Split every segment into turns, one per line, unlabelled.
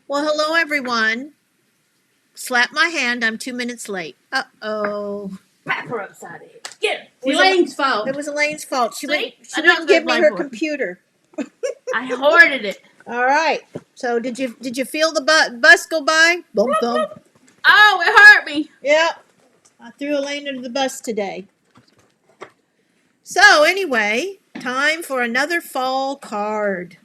Well, hello everyone. Slap my hand. I'm 2 minutes late. Uh-oh.
Back her upside the head. Get it.
Was
Elaine's fault.
It was Elaine's fault. She
See?
she
I know
wouldn't
it's
give me
my
her
fault.
computer.
I hoarded it.
All right. So did you feel the bus go by? Boom, boom.
Oh, it hurt me.
Yeah. I threw Elaine under the bus today. So anyway, time for another fall card.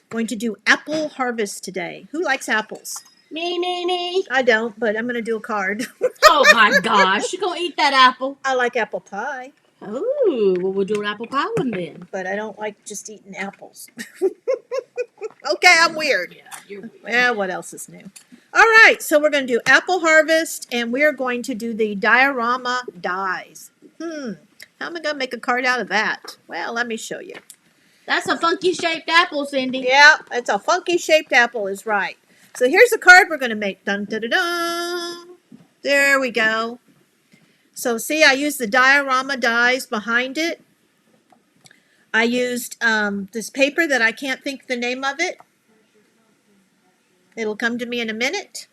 Going to do apple harvest today. Who likes apples?
Me.
I don't, but I'm going to do a card.
Oh my gosh. You gonna eat that apple?
I like apple pie,
Oh, well, we'll do an apple pie one then.
but I don't like just eating apples. Okay, I'm weird.
Yeah, you're weird.
Yeah, what else is new? All right, so we're going to do apple harvest, and we're going to do the diorama dies. How am I going to make a card out of that? Well, let me show you.
That's a funky shaped apple, Cindy.
Yeah, it's a funky shaped apple is right. So here's the card we're going to make. Dun, da, da, dun. There we go. So see, I used the diorama dies behind it. I used this paper that I can't think the name of it. It'll come to me in a minute.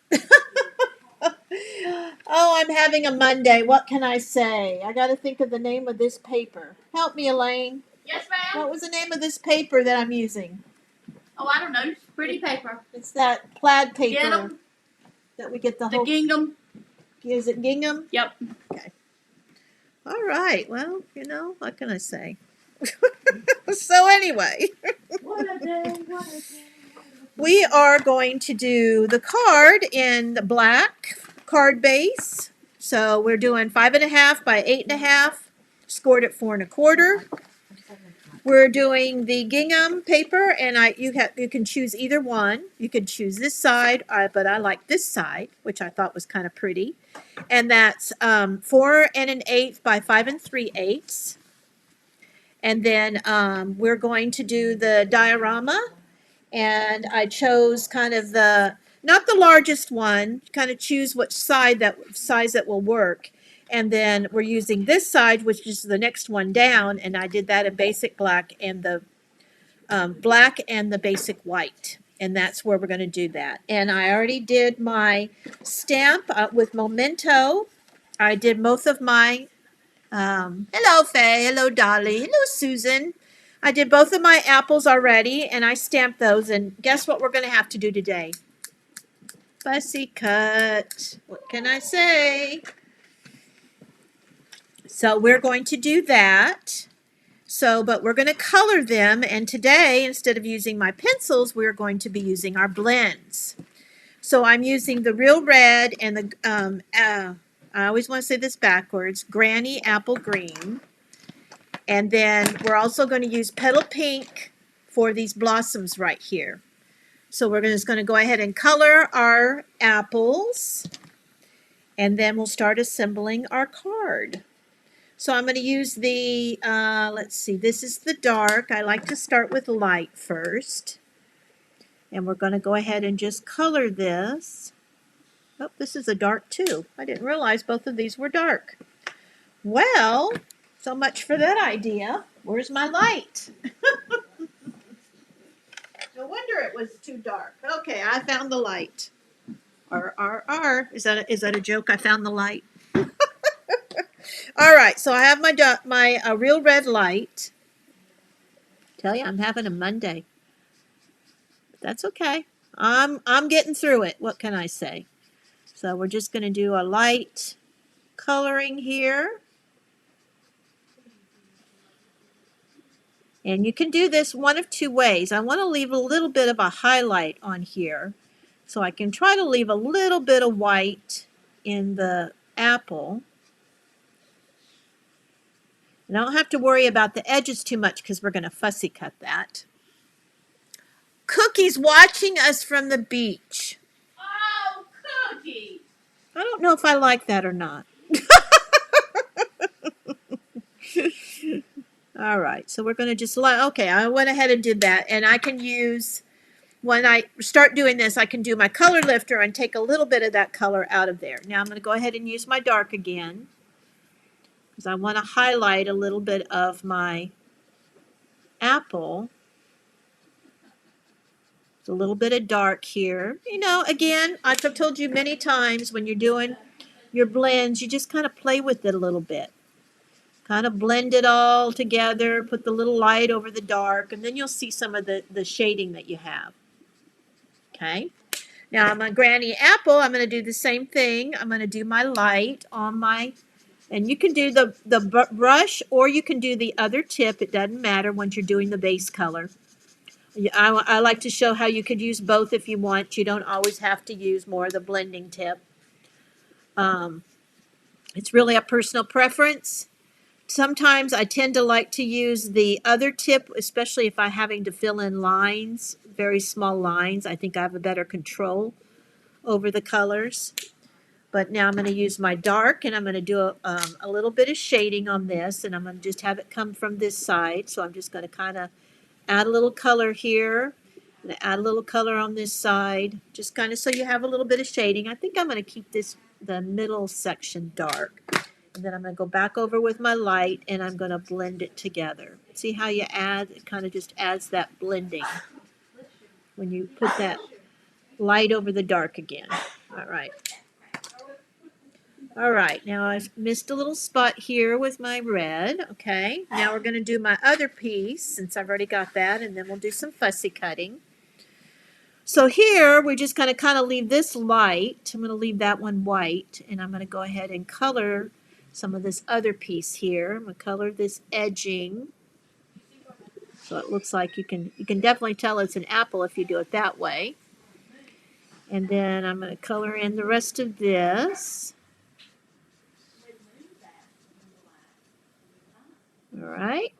Oh, I'm having a Monday. What can I say? I got to think of the name of this paper. Help me, Elaine.
Yes, ma'am.
What was the name of this paper that I'm using?
Oh, I don't know. Pretty paper.
It's that plaid paper
Gingham.
that we get the
The
whole.
gingham.
Is it gingham?
Yep.
Okay. All right. Well, what can I say? So anyway,
What a day. What a day.
we are going to do the card in the black card base. So we're doing 5.5 by 8.5, scored at 4 1/4. We're doing the gingham paper, and you can choose either one. You can choose this side, but I like this side, which I thought was kind of pretty. And that's 4 1/8 by 5 3/8. And then we're going to do the diorama, and I chose kind of not the largest one, kind of choose which size that will work. And then we're using this side, which is the next one down, and I did that in basic black and the black and the basic white. And that's where we're going to do that. And I already did my stamp with Memento. I did both of my, hello Faye, hello Dolly, hello Susan. I did both of my apples already, and I stamped those. And guess what we're going to have to do today? Fussy cut. What can I say? So we're going to do that. But we're going to color them. And today, instead of using my pencils, we're going to be using our blends. So I'm using the Real Red and the, I always want to say this backwards, Granny Apple Green. And then we're also going to use Petal Pink for these blossoms right here. So we're just going to go ahead and color our apples, and then we'll start assembling our card. So I'm going to use the, let's see, this is the dark. I like to start with light first. And we're going to go ahead and just color this. Oh, this is a dark too. I didn't realize both of these were dark. Well, so much for that idea. Where's my light? No wonder it was too dark. Okay, I found the light. Is that a joke? I found the light. All right, so I have my Real Red light. Tell you, I'm having a Monday. That's okay. I'm getting through it. What can I say? So we're just going to do a light coloring here. And you can do this one of two ways. I want to leave a little bit of a highlight on here, so I can try to leave a little bit of white in the apple. And I don't have to worry about the edges too much because we're going to fussy cut that. Cookie's watching us from the beach.
Oh, Cookie.
I don't know if I like that or not. All right, so we're going to just okay, I went ahead and did that. And I can use, when I start doing this, I can do my color lifter and take a little bit of that color out of there. Now I'm going to go ahead and use my dark again, because I want to highlight a little bit of my apple. a little bit of dark here. You know, again, I've told you many times when you're doing your blends, you just kind of play with it a little bit. Kind of blend it all together, put the little light over the dark, and then you'll see some of the shading that you have. Okay. Now on my Granny Apple, I'm going to do the same thing. I'm going to do my light on my, and you can do the brush or you can do the other tip. It doesn't matter once you're doing the base color. I like to show how you could use both if you want. You don't always have to use more of the blending tip. It's really a personal preference. Sometimes I tend to like to use the other tip, especially if I'm having to fill in lines, very small lines. I think I have a better control over the colors. But now I'm going to use my dark, and I'm going to do a little bit of shading on this, and I'm going to just have it come from this side. So I'm just going to kind of add a little color here, and add a little color on this side, just kind of so you have a little bit of shading. I think I'm going to keep the middle section dark. And then I'm going to go back over with my light, and I'm going to blend it together. See how you add? It kind of just adds that blending when you put that light over the dark again. All right. All right, now I've missed a little spot here with my red. Okay, now we're going to do my other piece since I've already got that, and then we'll do some fussy cutting. So here we're just going to kind of leave this light. I'm going to leave that one white, and I'm going to go ahead and color some of this other piece here. I'm going to color this edging. So it looks like you can definitely tell it's an apple if you do it that way. And then I'm going to color in the rest of this. All right.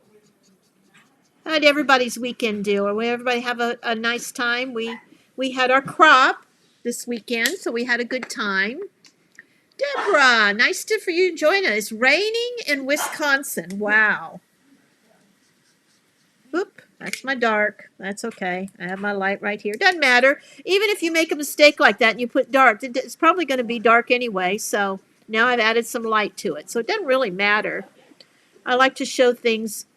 How did everybody's weekend do? Or everybody have a nice time? We had our crop this weekend, so we had a good time. Deborah, nice for you to join us. It's raining in Wisconsin. Wow. Oop, that's my dark. That's okay. I have my light right here. Doesn't matter. Even if you make a mistake like that and you put dark, it's probably going to be dark anyway. So now I've added some light to it. So it doesn't really matter. I like to show things,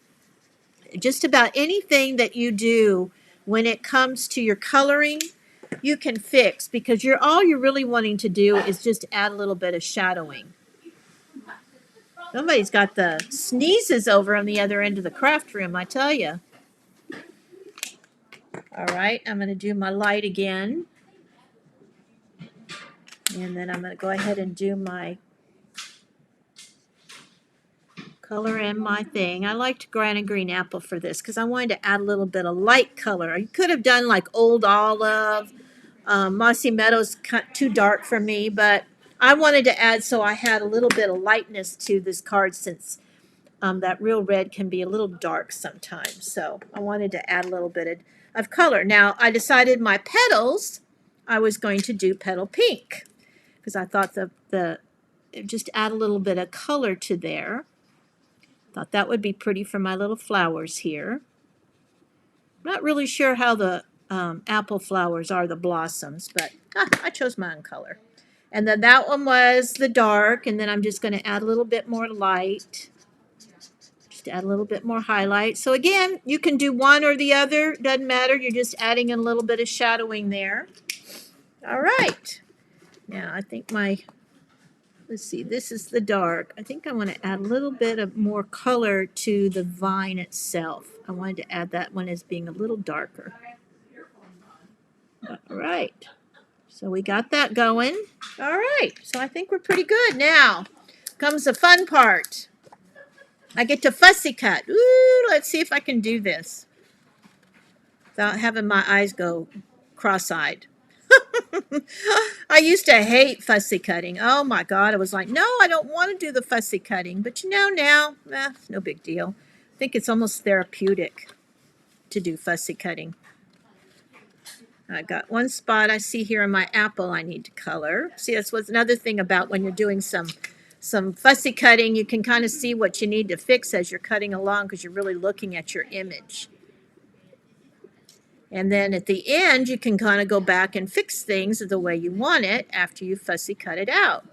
just about anything that you do when it comes to your coloring, you can fix, because all you're really wanting to do is just add a little bit of shadowing. Somebody's got the sneezes over on the other end of the craft room, I tell you. All right, I'm going to do my light again. And then I'm going to go ahead and do my color in my thing. I liked Granny Green Apple for this because I wanted to add a little bit of light color. You could have done like Old Olive. Mossy Meadows too dark for me, but I wanted to add so I had a little bit of lightness to this card, since that real red can be a little dark sometimes. So I wanted to add a little bit of color. Now I decided my petals, I was going to do petal pink because I thought just add a little bit of color to there. Thought that would be pretty for my little flowers here. Not really sure how the apple flowers are, the blossoms, but I chose my own color. And then that one was the dark, and then I'm just going to add a little bit more light. Just add a little bit more highlight. So again, you can do one or the other. Doesn't matter. You're just adding a little bit of shadowing there. All right. Now I think let's see, this is the dark. I think I want to add a little bit of more color to the vine itself. I wanted to add that one as being a little darker. All right. So we got that going. All right. So I think we're pretty good. Now comes the fun part. I get to fussy cut. Ooh, let's see if I can do this without having my eyes go cross-eyed. I used to hate fussy cutting. Oh my God. I was like, no, I don't want to do the fussy cutting. But now, no big deal. I think it's almost therapeutic to do fussy cutting. I got one spot I see here in my apple I need to color. See, that's what's another thing about when you're doing some fussy cutting. You can kind of see what you need to fix as you're cutting along because you're really looking at your image. And then at the end, you can kind of go back and fix things the way you want it after you fussy cut it out.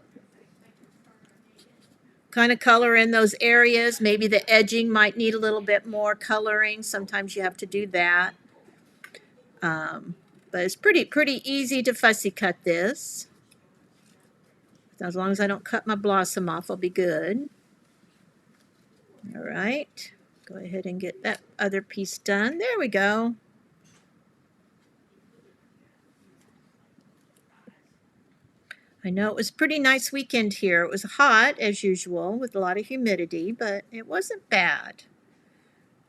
Kind of color in those areas. Maybe the edging might need a little bit more coloring. Sometimes you have to do that. But it's pretty easy to fussy cut this. As long as I don't cut my blossom off, I'll be good. All right, go ahead and get that other piece done. There we go. I know it was a pretty nice weekend here. It was hot as usual with a lot of humidity, but it wasn't bad.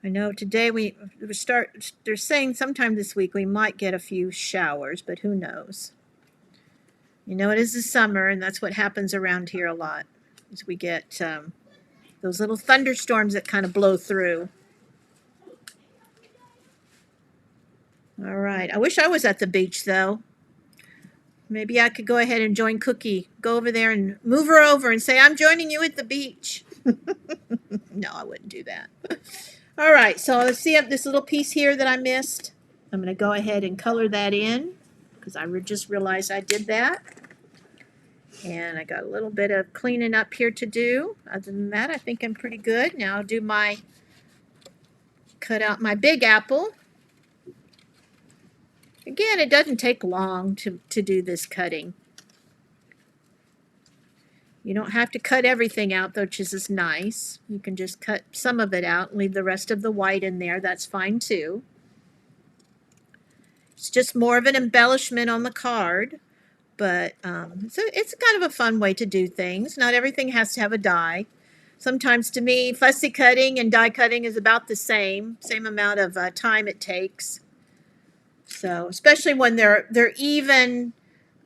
I know today they're saying sometime this week we might get a few showers, but who knows. You know, it is the summer, and that's what happens around here a lot, is we get those little thunderstorms that kind of blow through. All right. I wish I was at the beach, though. Maybe I could go ahead and join Cookie. Go over there and move her over and say, I'm joining you at the beach. No, I wouldn't do that. All right. So let's see this little piece here that I missed. I'm going to go ahead and color that in because I just realized I did that. And I got a little bit of cleaning up here to do. Other than that, I think I'm pretty good. Now I'll do cut out my big apple. Again, it doesn't take long to do this cutting. You don't have to cut everything out, though, which is nice. You can just cut some of it out and leave the rest of the white in there. That's fine, too. It's just more of an embellishment on the card. But it's kind of a fun way to do things. Not everything has to have a die. Sometimes, to me, fussy cutting and die cutting is about the same amount of time it takes. So, especially when they're even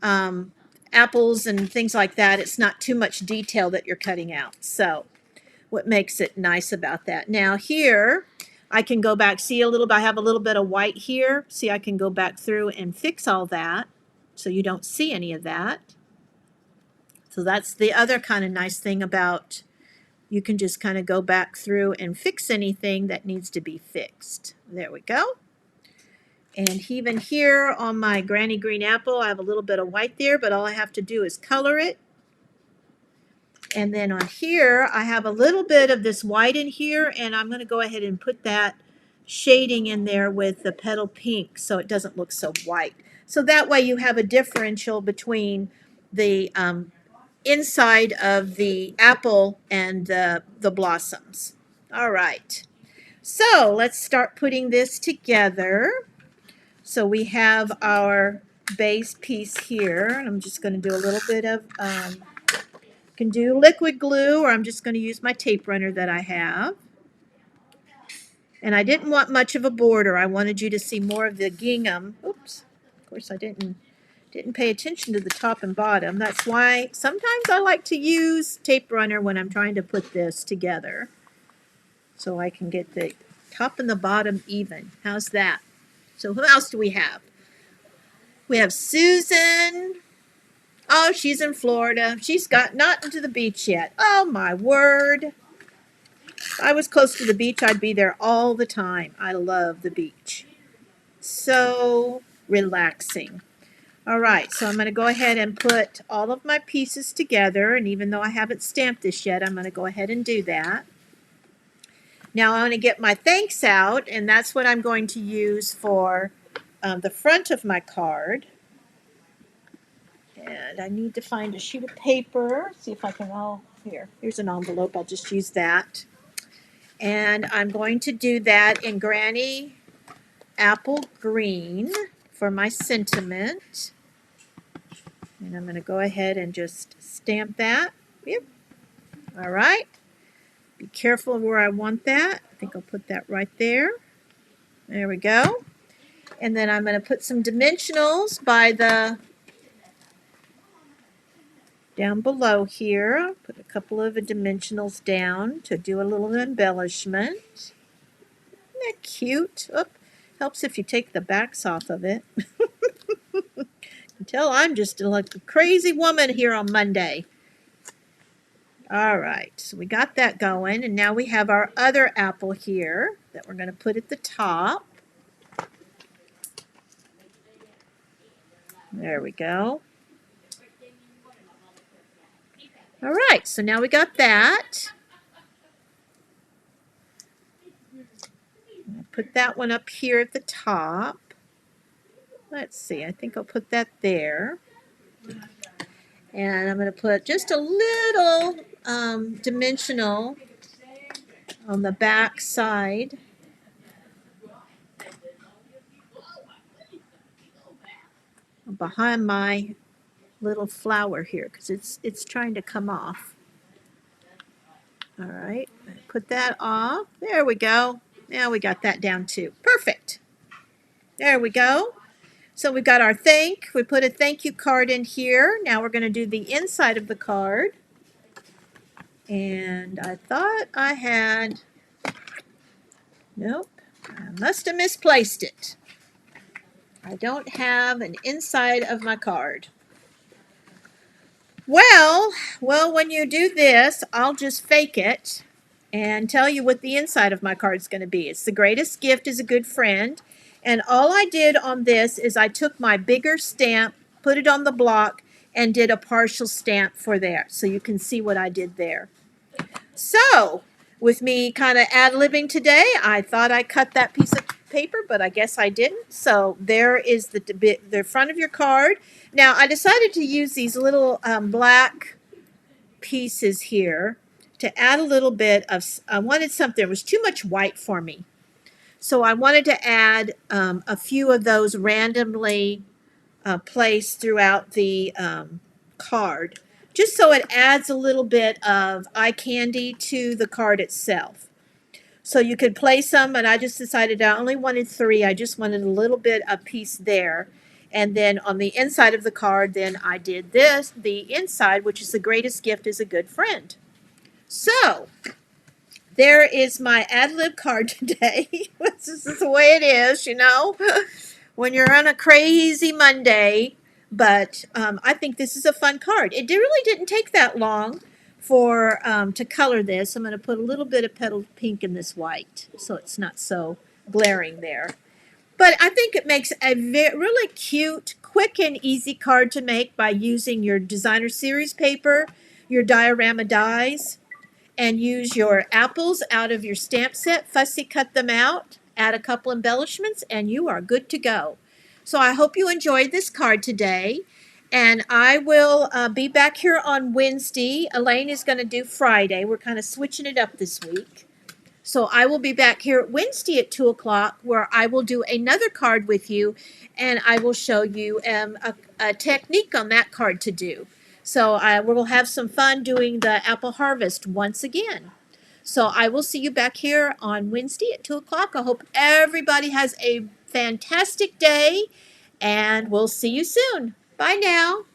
apples and things like that, it's not too much detail that you're cutting out. So, what makes it nice about that? Now here, I can go back. See I have a little bit of white here. See, I can go back through and fix all that. So you don't see any of that. So that's the other kind of nice thing about you can just kind of go back through and fix anything that needs to be fixed. There we go. And even here on my Granny Green Apple, I have a little bit of white there, but all I have to do is color it. And then on here, I have a little bit of this white in here, and I'm going to go ahead and put that shading in there with the petal pink so it doesn't look so white. So that way you have a differential between the inside of the apple and the blossoms. All right. So let's start putting this together. So we have our base piece here. And I'm just going to do a little bit of, can do liquid glue, or I'm just going to use my tape runner that I have. And I didn't want much of a border. I wanted you to see more of the gingham. Oops. Of course, I didn't pay attention to the top and bottom. That's why sometimes I like to use tape runner when I'm trying to put this together, so I can get the top and the bottom even. How's that? So who else do we have? We have Susan. Oh, she's in Florida. She's not into the beach yet. Oh, my word. If I was close to the beach, I'd be there all the time. I love the beach. So relaxing. All right, so I'm going to go ahead and put all of my pieces together, and even though I haven't stamped this yet, I'm going to go ahead and do that. Now I'm going to get my thanks out, and that's what I'm going to use for the front of my card. And I need to find a sheet of paper, see if I can, here's an envelope, I'll just use that. And I'm going to do that in Granny Apple Green for my sentiment. And I'm going to go ahead and just stamp that. Yep. All right. Be careful where I want that. I think I'll put that right there. There we go. And then I'm going to put some dimensionals by the down below here. Put a couple of dimensionals down to do a little embellishment. Isn't that cute? Oh, helps if you take the backs off of it. Until I'm just like a crazy woman here on Monday. All right, so we got that going, and now we have our other apple here that we're going to put at the top. There we go. All right, so now we got that. Put that one up here at the top. let's see, I think I'll put that there. And I'm going to put just a little dimensional on the back side. Behind my little flower here because it's trying to come off. All right, put that off. There we go. Now we got that down too. Perfect. There we go. So we've got our we put a thank you card in here. Now we're going to do the inside of the card. And I thought I had, nope, I must have misplaced it. I don't have an inside of my card. Well, when you do this, I'll just fake it and tell you what the inside of my card is going to be. It's the greatest gift is a good friend. And all I did on this is I took my bigger stamp, put it on the block, and did a partial stamp for there. So you can see what I did there. So, with me kind of ad-libbing today, I thought I cut that piece of paper, but I guess I didn't. So there is the front of your card. Now, I decided to use these little black pieces here to add a little bit of, I wanted something, it was too much white for me. So I wanted to add a few of those randomly placed throughout the card, just so it adds a little bit of eye candy to the card itself. So you could place them, and I just decided I only wanted 3. I just wanted a little bit of piece there. And then on the inside of the card, then I did this, the inside, which is the greatest gift is a good friend. So there is my ad-lib card today. This is the way it is, you know, when you're on a crazy Monday. But I think this is a fun card. It really didn't take that long for to color this. I'm going to put a little bit of petal pink in this white so it's not so glaring there. But I think it makes a really cute, quick and easy card to make by using your designer series paper, your diorama dies, and use your apples out of your stamp set, fussy cut them out, add a couple embellishments, and you are good to go. So I hope you enjoyed this card today, and I will be back here on Wednesday. Elaine is going to do Friday. We're kind of switching it up this week. So I will be back here Wednesday at 2 o'clock where I will do another card with you, and I will show you a technique on that card to do. So we'll have some fun doing the apple harvest once again. So I will see you back here on Wednesday at 2 o'clock. I hope everybody has a fantastic day, and we'll see you soon. Bye now.